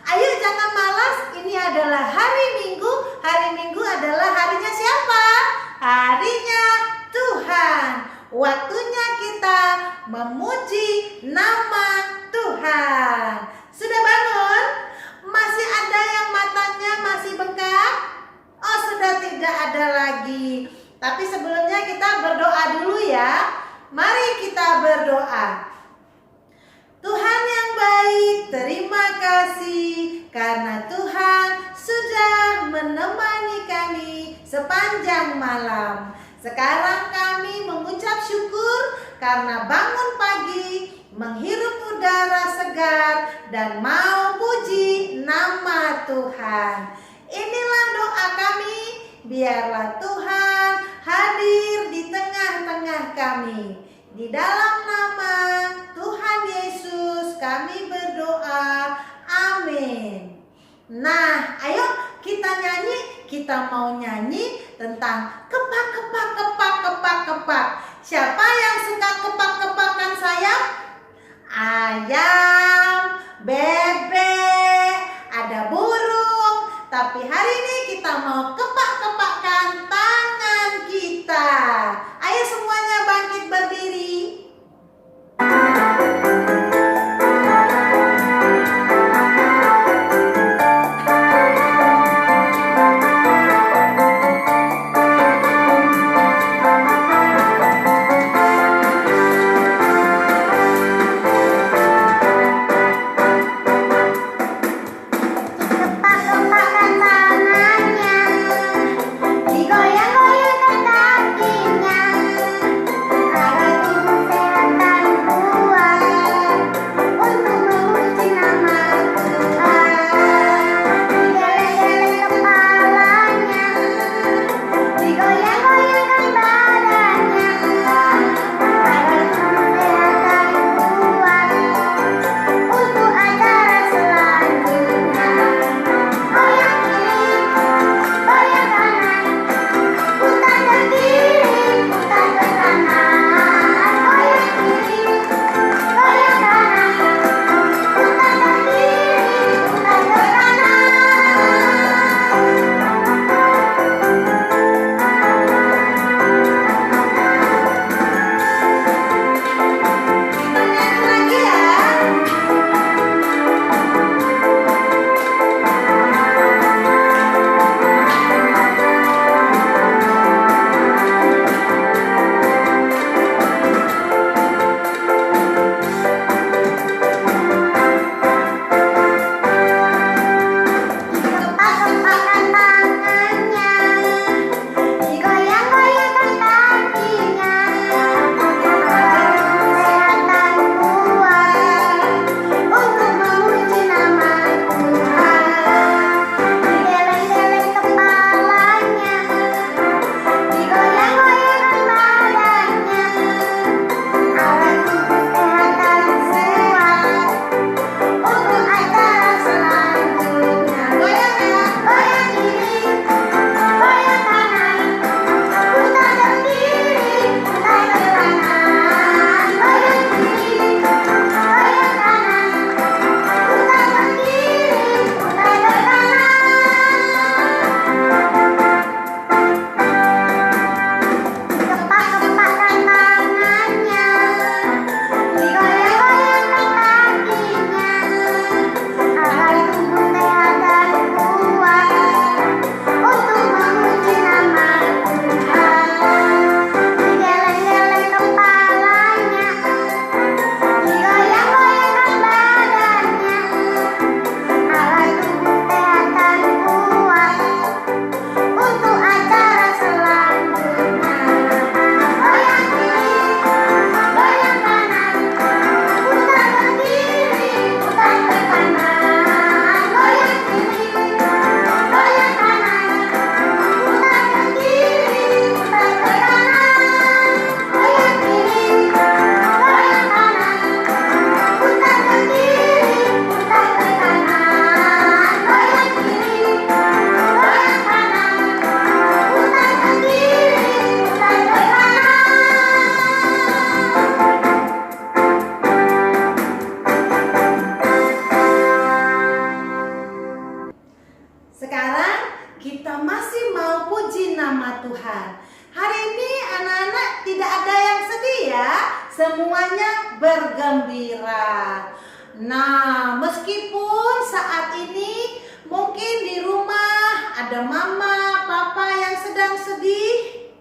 Ayo jangan malas, ini adalah hari Minggu. Hari Minggu adalah harinya siapa? Harinya Tuhan. Waktunya kita memuji nama Tuhan. Sudah bangun? Masih ada yang matanya masih bengkak? Oh, sudah tidak ada lagi. Tapi sebelumnya kita berdoa dulu ya. Mari kita berdoa. Tuhan yang baik, terima kasih karena Tuhan sudah menemani kami sepanjang malam. Sekarang kami mengucap syukur karena bangun pagi, menghirup udara segar dan mau puji nama Tuhan. Inilah doa kami, biarlah Tuhan hadir di tengah-tengah kami. Di dalam nama Tuhan Yesus kami berdoa, amin. Nah, ayo kita nyanyi. Kita mau nyanyi tentang kepak, kepak, kepak, kepak, kepak. Siapa yang suka kepak-kepakan sayap? Ayam, bebek, ada burung. Tapi hari ini kita mau kepak-kepakkan tangan kita. Ayo semuanya bangkit berdiri. Kepak-kepakan tangannya, digoyang Sekarang kita masih mau puji nama Tuhan. Hari ini anak-anak tidak ada yang sedih ya, semuanya bergembira. Nah, meskipun saat ini mungkin di rumah ada mama, papa yang sedang sedih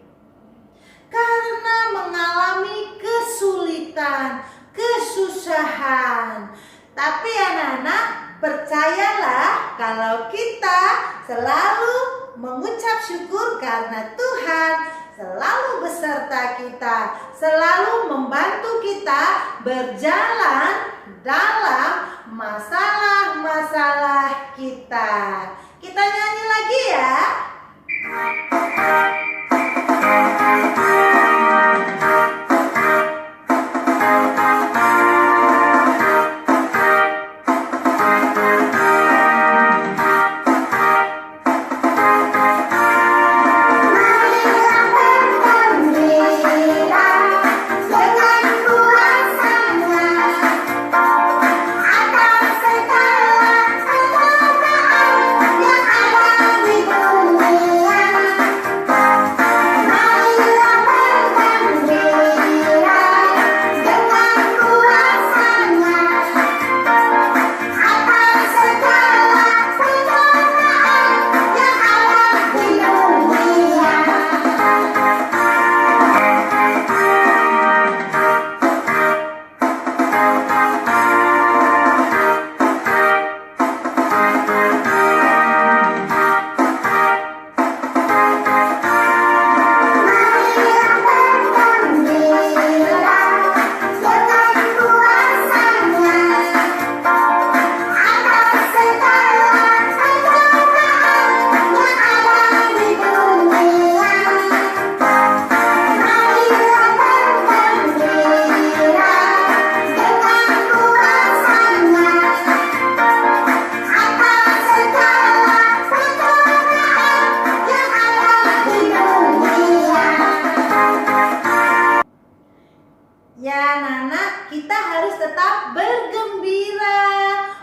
karena mengalami kesulitan, kesusahan. Tapi anak-anak, percayalah kalau kita selalu mengucap syukur karena Tuhan selalu beserta kita, selalu membantu kita berjalan dalam masalah-masalah kita. Kita nyanyi lagi ya. Ya anak-anak, kita harus tetap bergembira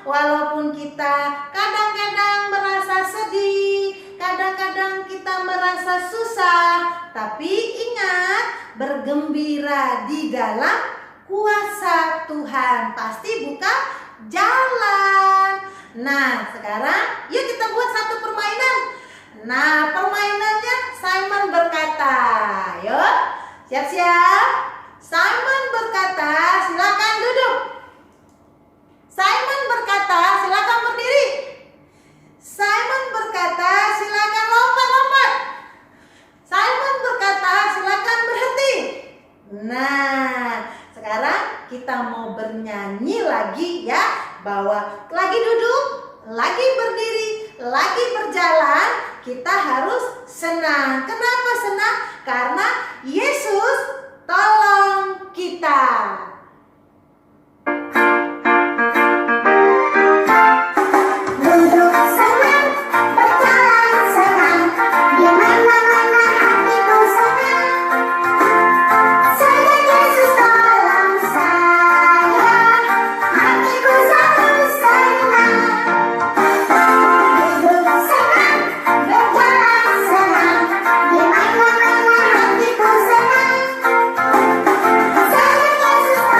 walaupun kita kadang-kadang merasa sedih, kadang-kadang kita merasa susah. Tapi ingat, bergembira di dalam kuasa Tuhan pasti buka jalan. Nah, sekarang yuk kita buat satu permainan. Nah, permainannya Simon berkata. Yuk, siap-siap. Simon berkata, silakan duduk. Simon berkata, silakan berdiri. Simon berkata, silakan lompat-lompat. Simon berkata, silakan berhenti. Nah, sekarang kita mau bernyanyi lagi ya, bahwa lagi duduk, lagi berdiri, lagi berjalan, kita harus senang. Kenapa senang? Karena Yesus tolong kita. Duduk senang, berjalan senang, di mana-mana hatiku senang. Sejak Yesus tolong saya, hatiku selalu senang. Duduk senang, berjalan senang, di mana-mana hatiku senang. Sejak Yesus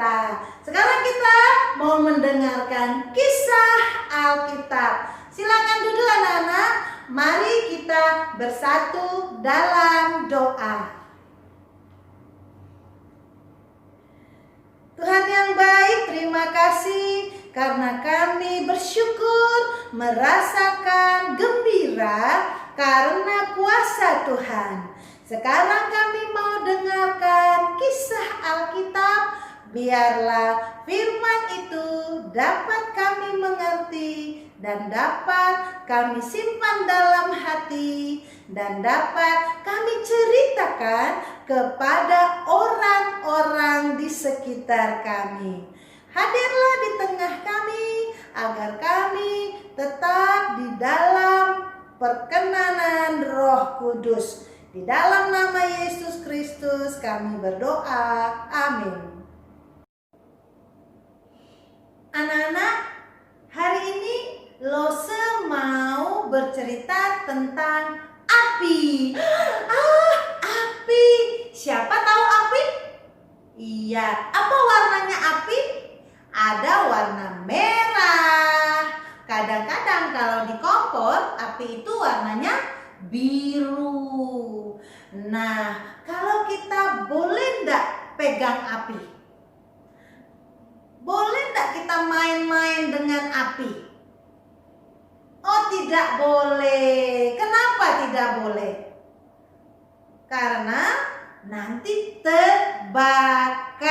kita. Sekarang kita mau mendengarkan kisah Alkitab. Silakan duduk anak-anak. Mari kita bersatu dalam doa. Tuhan yang baik, terima kasih karena kami bersyukur merasakan gembira karena kuasa Tuhan. Sekarang kami mau dengarkan kisah Alkitab. Biarlah firman itu dapat kami mengerti dan dapat kami simpan dalam hati dan dapat kami ceritakan kepada orang-orang di sekitar kami. Hadirlah di tengah kami agar kami tetap di dalam perkenanan Roh Kudus. Di dalam nama Yesus Kristus kami berdoa. Amin. Anak-anak, hari ini Lose mau bercerita tentang api. Api. Siapa tahu api? Iya, apa warnanya api? Ada warna merah. Kadang-kadang kalau di kompor, api itu warnanya biru. Nah, kalau kita boleh enggak pegang api? Boleh enggak kita main-main dengan api? Oh, tidak boleh. Kenapa tidak boleh? Karena nanti terbakar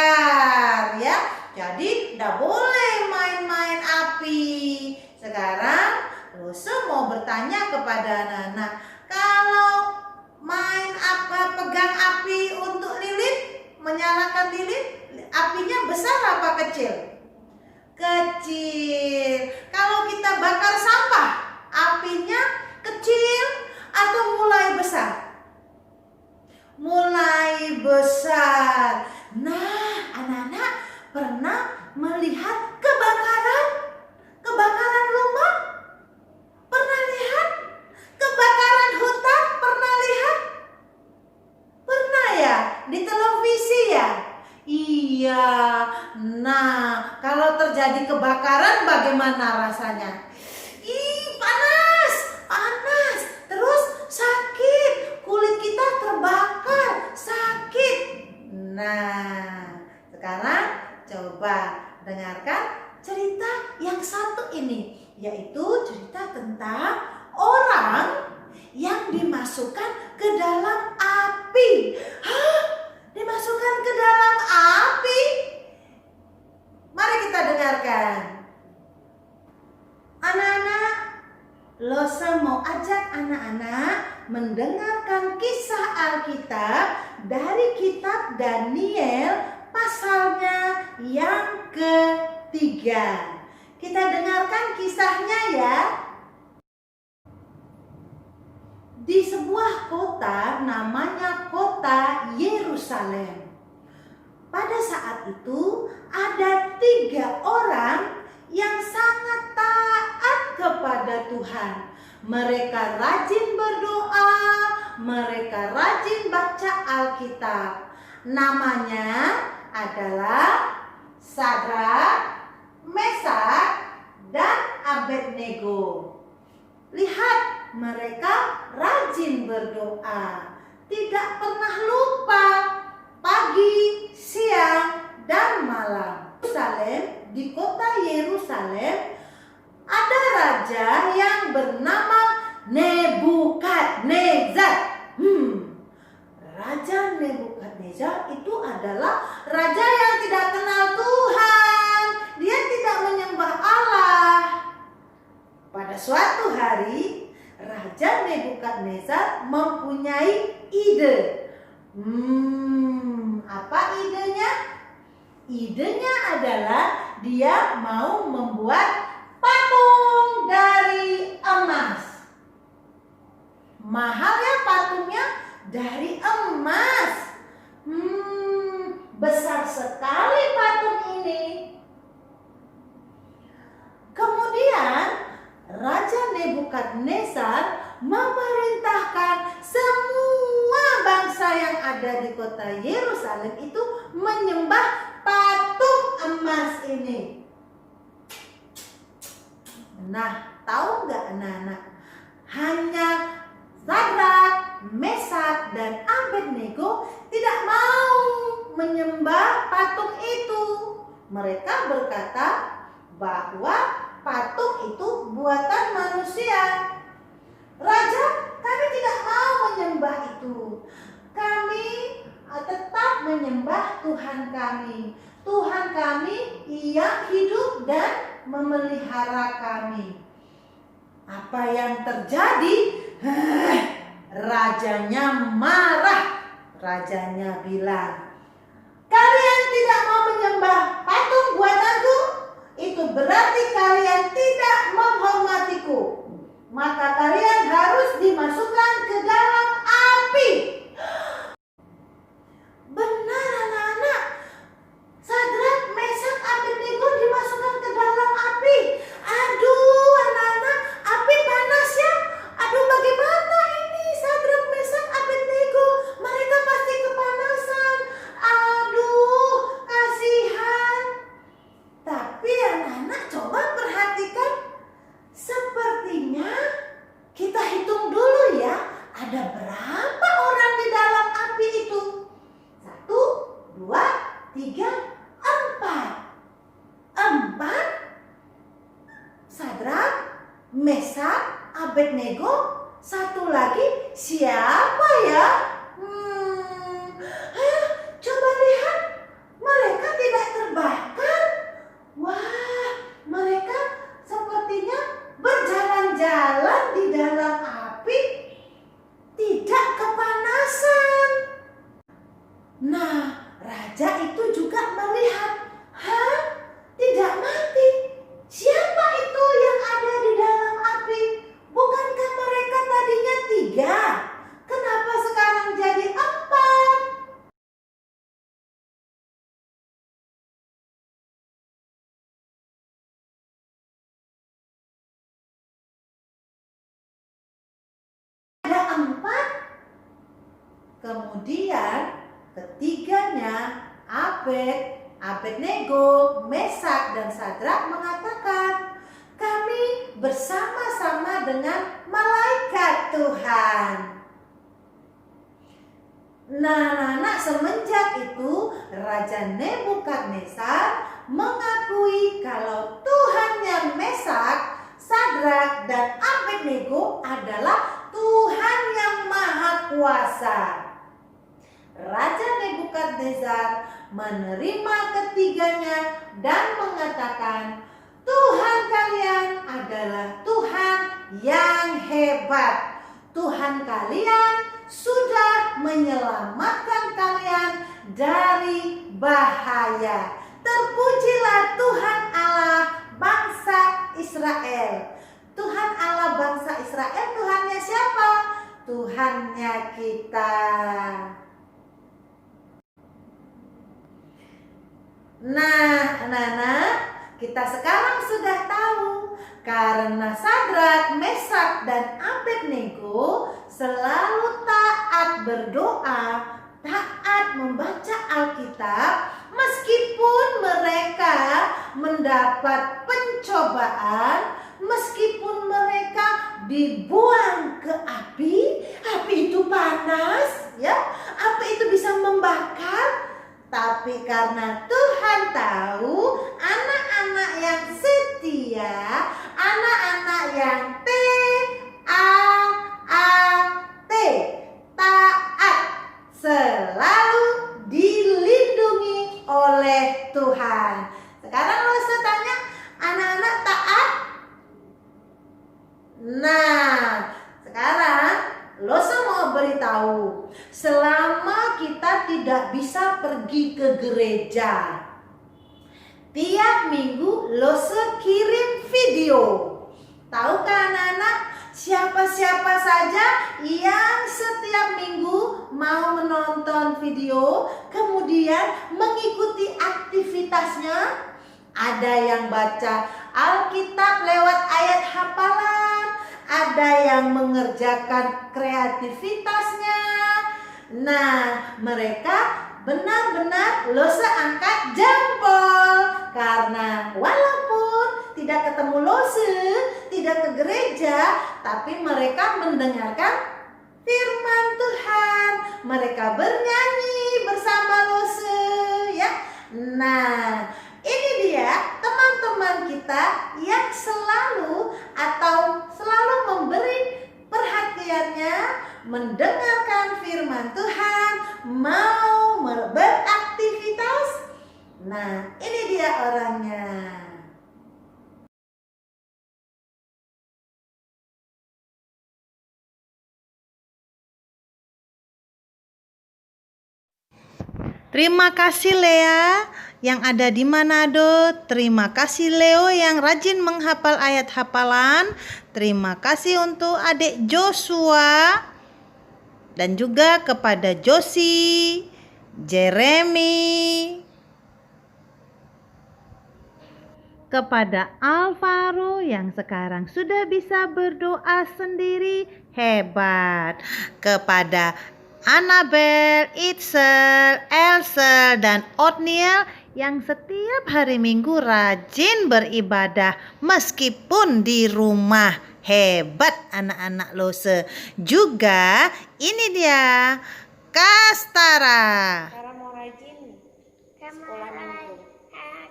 ya. Jadi tidak boleh main-main api. Sekarang Lose mau bertanya kepada anak-anak, kalau main apa, pegang api untuk lilin, menyalakan lilin, apinya besar apa kecil? Kecil. Kalau kita bakar sampah, apinya kecil atau mulai besar? Mulai besar. Nah, anak-anak pernah melihat kebakaran? Kebakaran rumah? Pernah lihat? Kebakaran hutan? Pernah lihat? Pernah ya? Di televisi ya? Iya. Nah, kalau terjadi kebakaran bagaimana rasanya? Ih, panas, panas. Terus sakit. Kulit kita terbakar, sakit. Nah, sekarang coba dengarkan cerita yang satu ini, yaitu cerita tentang orang yang dimasukkan ke dalam api. Hah? Dimasukkan ke dalam api? Mari kita dengarkan. Anak-anak, Lose mau ajak anak-anak mendengarkan kisah Alkitab dari kitab Daniel pasalnya yang ketiga. Kita dengarkan kisahnya ya. Di sebuah kota namanya kota Yerusalem. Pada saat itu ada 3 orang yang sangat taat kepada Tuhan. Mereka rajin berdoa, mereka rajin baca Alkitab. Namanya adalah Sadrak, Mesak, dan Abednego. Lihat, mereka rajin berdoa, tidak pernah lupa pagi, siang, dan malam. Di kota Yerusalem ada raja yang bernama Nebukadnezar. Raja Nebukadnezar itu adalah raja yang tidak kenal Tuhan. Dia tidak menyembah Allah. Pada suatu hari, Raja Nebukadnezar mempunyai ide. Apa idenya? Idenya adalah dia mau membuat patung dari emas. Mahal ya patungnya, dari emas. Besar sekali patung ini. Kemudian Raja Nebukadnezar memerintahkan semua bangsa yang ada di kota Yerusalem itu menyembah patung emas ini. Nah, tahu nggak anak-anak? Hanya Sadrak, Mesak, dan Abednego tidak mau menyembah patung itu. Mereka berkata bahwa patung itu buatan manusia. Raja, kami tidak mau menyembah itu. Kami tetap menyembah Tuhan kami. Tuhan kami yang hidup dan memelihara kami. Apa yang terjadi? Rajanya marah. Rajanya bilang, kalian tidak mau menyembah patung buatanku? Itu berarti kalian tidak menghormatiku. Maka kalian harus dimasukkan ke dalam api. Benar anak-anak. Sadrak, Mesak, Abednego dimasukkan ke dalam api. Aduh anak-anak, api panas ya. Aduh bagaimana ini Sadrak, Mesak, Abednego? Mereka pasti kepanasan. Aduh kasihan. Tapi anak-anak coba perhatikan. Sepertinya kita hitung dulu ya. Ada berapa orang di dalam api itu? 1, 2, 3, 4. 4. Sadrak, Mesak, Abednego. Satu lagi siapa ya? Coba lihat. Mereka tidak terbakar. Wah, mereka sepertinya berjalan-jalan di dalam api. Tidak kepanasan. Nah, raja itu juga melihat, tidak mati. Siapa itu yang ada di dalam api? Bukankah mereka tadinya 3? Kenapa sekarang jadi 4? Ada 4. Kemudian ketiganya, Abednego, Mesak, dan Sadrak mengatakan, kami bersama-sama dengan malaikat Tuhan. Nah, anak semenjak itu Raja Nebukadnezar mengakui kalau Tuhannya Mesak, Sadrak, dan Abednego adalah Tuhan yang Maha Kuasa. Raja Nebukadnezar menerima ketiganya dan mengatakan, Tuhan kalian adalah Tuhan yang hebat. Tuhan kalian sudah menyelamatkan kalian dari bahaya. Terpujilah Tuhan Allah bangsa Israel. Tuhan Allah bangsa Israel, Tuhannya siapa? Tuhannya kita. Nah, anak-anak, kita sekarang sudah tahu karena Sadrak, Mesak, dan Abednego selalu taat berdoa, taat membaca Alkitab, meskipun mereka mendapat pencobaan, meskipun mereka dibuang ke api, api itu panas, ya, api itu bisa membakar. Tapi karena Tuhan tahu anak-anak yang setia, anak-anak yang taat, selalu dilindungi oleh Tuhan. Sekarang lo tanya, anak-anak taat? Nah, sekarang lo mau beritahu, selama kita tidak bisa pergi ke gereja, tiap minggu lo kirim video. Tahukah anak-anak siapa-siapa saja yang setiap minggu mau menonton video, kemudian mengikuti aktivitasnya? Ada yang baca Alkitab lewat ayat hafalan, ada yang mengerjakan kreativitasnya. Nah, mereka benar-benar lo angkat jempol. Karena walaupun tidak ketemu Lose, tidak ke gereja, tapi mereka mendengarkan firman Tuhan. Mereka bernyanyi bersama Lose, ya. Nah, ini dia teman-teman kita yang selalu memberi perhatiannya, mendengarkan firman Tuhan, mau beraktivitas. Nah, ini dia orangnya. Terima kasih Lea yang ada di Manado. Terima kasih Leo yang rajin menghafal ayat hafalan. Terima kasih untuk adik Joshua dan juga kepada Josie, Jeremy, kepada Alvaro yang sekarang sudah bisa berdoa sendiri, hebat. Kepada Annabel, Itzel, Elsel, dan Otniel yang setiap hari Minggu rajin beribadah meskipun di rumah. Hebat anak-anak Lose. Juga ini dia Kastara. Cara mau rajin sekolah minggu.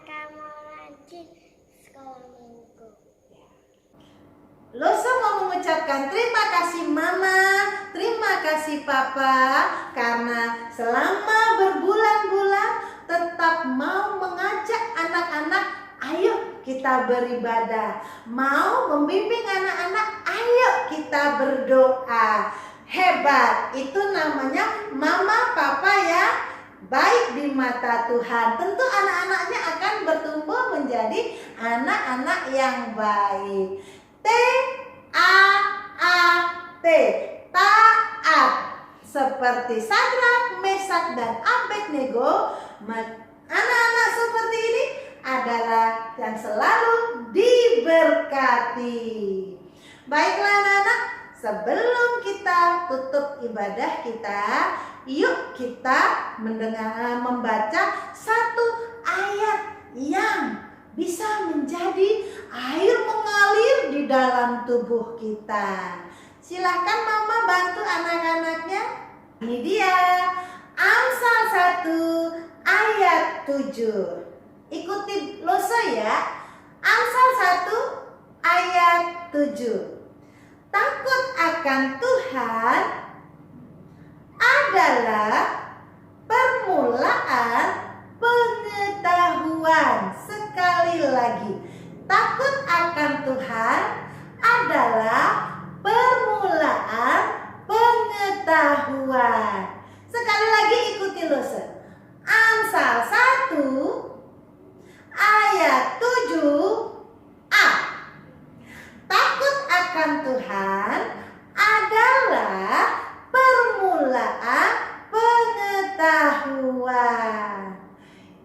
Kamu rajin sekolah minggu. Lose mau mengucapkan terima kasih Mama, terima kasih Papa, karena selama berbulan-bulan tetap mau mengajak anak-anak, ayo kita beribadah. Mau membimbing anak-anak, ayo kita berdoa. Hebat, itu namanya Mama Papa ya, baik di mata Tuhan. Tentu anak-anaknya akan bertumbuh menjadi anak-anak yang baik. T-A-A-T, taat. Seperti Sadrak, Mesak, dan Abednego, anak-anak seperti ini adalah yang selalu diberkati. Baiklah anak-anak, sebelum kita tutup ibadah kita, yuk kita membaca satu ayat yang bisa menjadi air mengalir di dalam tubuh kita. Silahkan Mama bantu anak-anaknya. Ini dia Amsal 1 ayat 7. Ikuti Lose ya. Amsal 1 ayat 7. Takut akan Tuhan adalah permulaan pengetahuan. Sekali lagi, takut akan Tuhan adalah permulaan pengetahuan. Sekali lagi ikuti Lose. Amsal 1 ayat 7a. Takut akan Tuhan adalah permulaan pengetahuan.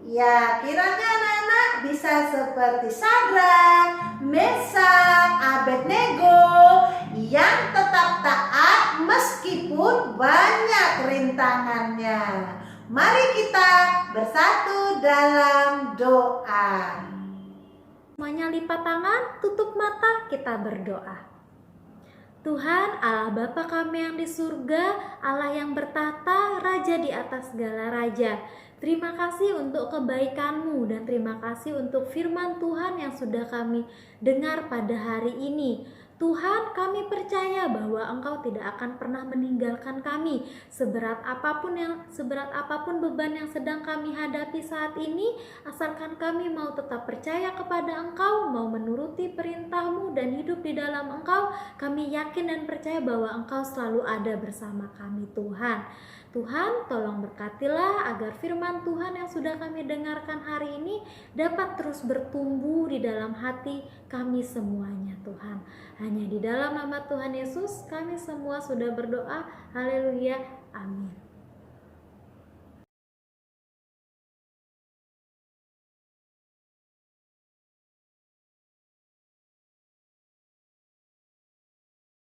Ya, kiranya anak-anak bisa seperti Sadrak, Mesak, Abednego yang tetap taat meskipun banyak rintangannya. Mari kita bersatu dalam doa. Semuanya lipat tangan, tutup mata, kita berdoa. Tuhan Allah Bapa kami yang di surga, Allah yang bertata, Raja di atas segala raja. Terima kasih untuk kebaikan-Mu dan terima kasih untuk firman Tuhan yang sudah kami dengar pada hari ini. Tuhan, kami percaya bahwa Engkau tidak akan pernah meninggalkan kami. Seberat apapun beban yang sedang kami hadapi saat ini, asalkan kami mau tetap percaya kepada Engkau, mau menuruti perintah-Mu dan hidup di dalam Engkau, kami yakin dan percaya bahwa Engkau selalu ada bersama kami, Tuhan. Tuhan, tolong berkatilah agar firman Tuhan yang sudah kami dengarkan hari ini dapat terus bertumbuh di dalam hati kami semuanya, Tuhan. Hanya di dalam nama Tuhan Yesus kami semua sudah berdoa. Haleluya. Amin.